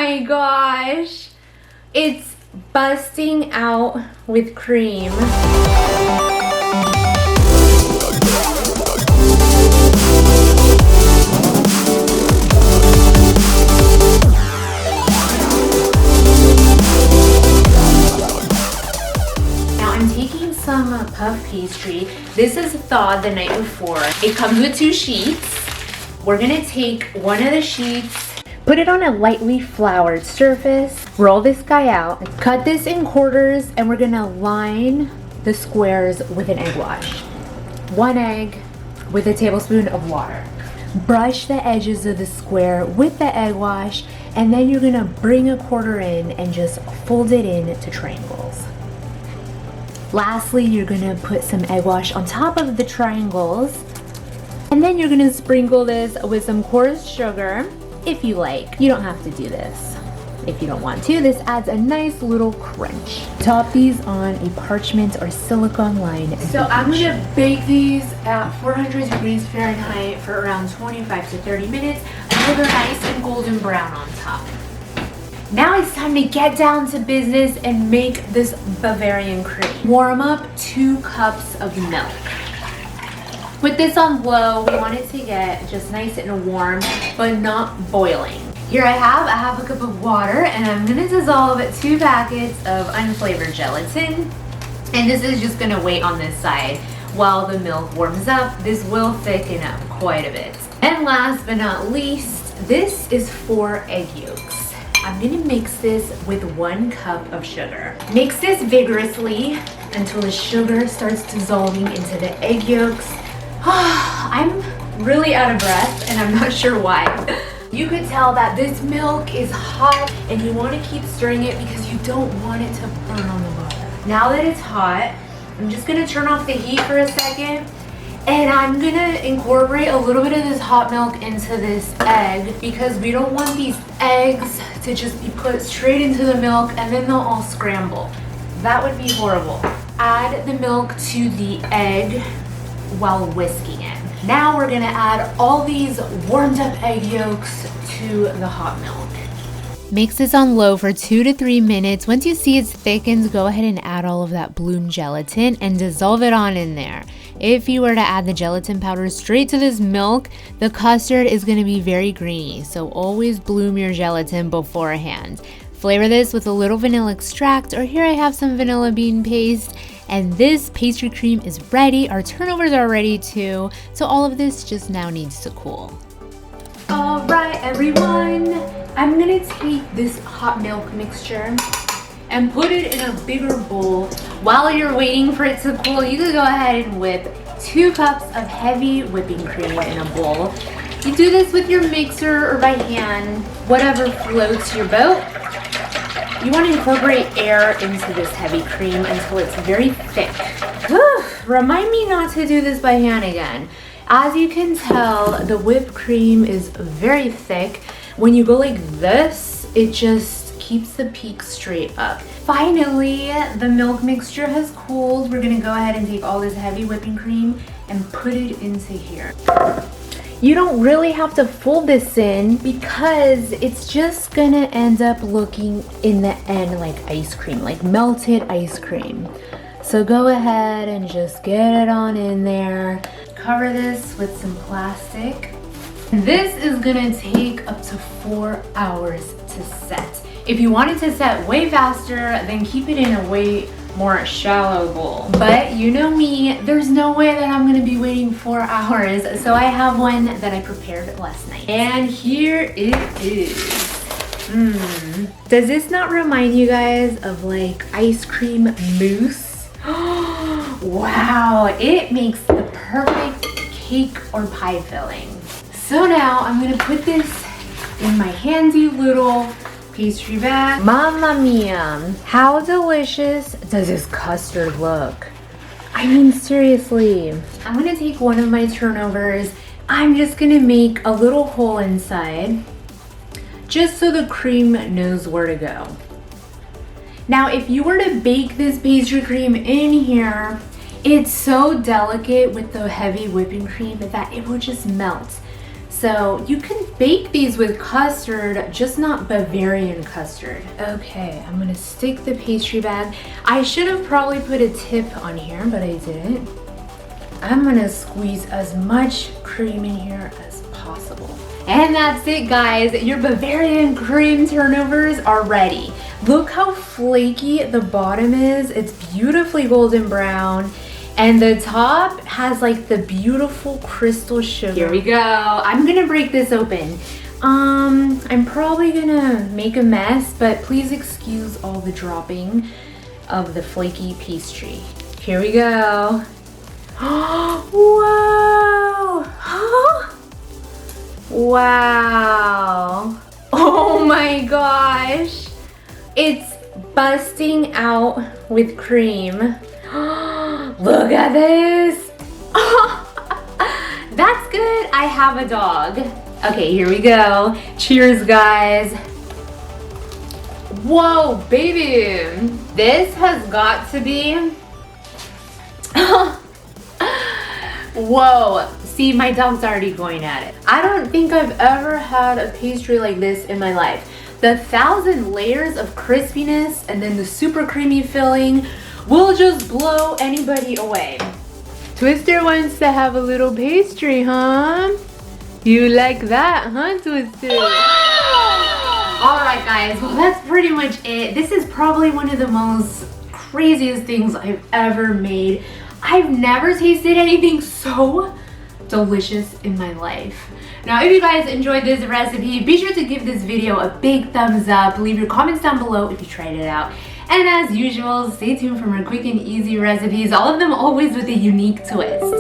my gosh. It's busting out with cream. Some puff pastry. This is thawed the night before. It comes with 2 sheets. We're gonna take one of the sheets, put it on a lightly floured surface, roll this guy out, cut this in quarters, and we're gonna line the squares with an egg wash. 1 egg with a tablespoon of water. Brush the edges of the square with the egg wash, and then you're gonna bring a quarter in and just fold it into triangles. Lastly, you're gonna put some egg wash on top of the triangles, and then you're gonna sprinkle this with some coarse sugar if you like. You don't have to do this if you don't want to. This adds a nice little crunch. Top these on a parchment or silicone line. So I'm gonna bake these at 400 degrees Fahrenheit for around 25 to 30 minutes until they're nice and golden brown on top. Now it's time to get down to business and make this Bavarian cream. Warm up 2 cups of milk. Put this on low. We want it to get just nice and warm, but not boiling. Here I have a half a cup of water, and I'm gonna dissolve 2 packets of unflavored gelatin. And this is just gonna wait on this side while the milk warms up. This will thicken up quite a bit. And last but not least, this is 4 egg yolks. I'm gonna mix this with 1 cup of sugar. Mix this vigorously until the sugar starts dissolving into the egg yolks. I'm really out of breath and I'm not sure why. You could tell that this milk is hot and you want to keep stirring it because you don't want it to burn on the bottom. Now that it's hot, I'm just gonna turn off the heat for a second. And I'm gonna incorporate a little bit of this hot milk into this egg because we don't want these eggs to just be put straight into the milk and then they'll all scramble. That would be horrible. Add the milk to the egg while whisking it. Now we're gonna add all these warmed up egg yolks to the hot milk. Mix this on low for 2 to 3 minutes. Once you see it's thickened, go ahead and add all of that bloom gelatin and dissolve it on in there. If you were to add the gelatin powder straight to this milk, the custard is going to be very greeny, so always bloom your gelatin beforehand. Flavor this with a little vanilla extract, or here I have some vanilla bean paste, and this pastry cream is ready. Our turnovers are ready too, so all of this just now needs to cool. All right, everyone. I'm gonna take this hot milk mixture and put it in a bigger bowl. While you're waiting for it to cool, you can go ahead and whip 2 cups of heavy whipping cream in a bowl. You do this with your mixer or by hand, whatever floats your boat. You want to incorporate air into this heavy cream until it's very thick. Whew, remind me not to do this by hand again. As you can tell, the whipped cream is very thick. When you go like this, it just keeps the peak straight up. Finally, the milk mixture has cooled. We're gonna go ahead and take all this heavy whipping cream and put it into here. You don't really have to fold this in because it's just gonna end up looking in the end like ice cream, like melted ice cream. So go ahead and just get it on in there. Cover this with some plastic. This is gonna take up to 4 hours to set. If you want it to set way faster, then keep it in a way more shallow bowl. But you know me, there's no way that I'm gonna be waiting 4 hours, so I have one that I prepared last night. And here it is. Does this not remind you guys of like ice cream mousse? Wow, it makes the perfect cake or pie filling. So now I'm gonna put this in my handy little pastry bag. Mamma mia, how delicious does this custard look? I mean, seriously. I'm gonna take one of my turnovers. I'm just gonna make a little hole inside just so the cream knows where to go. Now, if you were to bake this pastry cream in here, it's so delicate with the heavy whipping cream that it will just melt. So you can bake these with custard, just not Bavarian custard. Okay, I'm gonna stick the pastry bag. I should have probably put a tip on here, but I didn't. I'm gonna squeeze as much cream in here as possible. And that's it, guys. Your Bavarian cream turnovers are ready. Look how flaky the bottom is. It's beautifully golden brown. And the top has like the beautiful crystal sugar. Here we go. I'm gonna break this open. I'm probably gonna make a mess, but please excuse all the dropping of the flaky pastry. Here we go. Whoa! Wow! Oh my gosh! It's busting out with cream. Look at this! That's good. I have a dog. Okay, here we go. Cheers, guys. Whoa, baby. This has got to be... Whoa. See, my dog's already going at it. I don't think I've ever had a pastry like this in my life. The 1,000 layers of crispiness and then the super creamy filling will just blow anybody away. Twister wants to have a little pastry, huh? You like that, huh, Twister? Alright guys, well that's pretty much it. This is probably one of the most craziest things I've ever made. I've never tasted anything so delicious in my life. Now, if you guys enjoyed this recipe, be sure to give this video a big thumbs up. Leave your comments down below if you tried it out. And as usual, stay tuned for more quick and easy recipes, all of them always with a unique twist.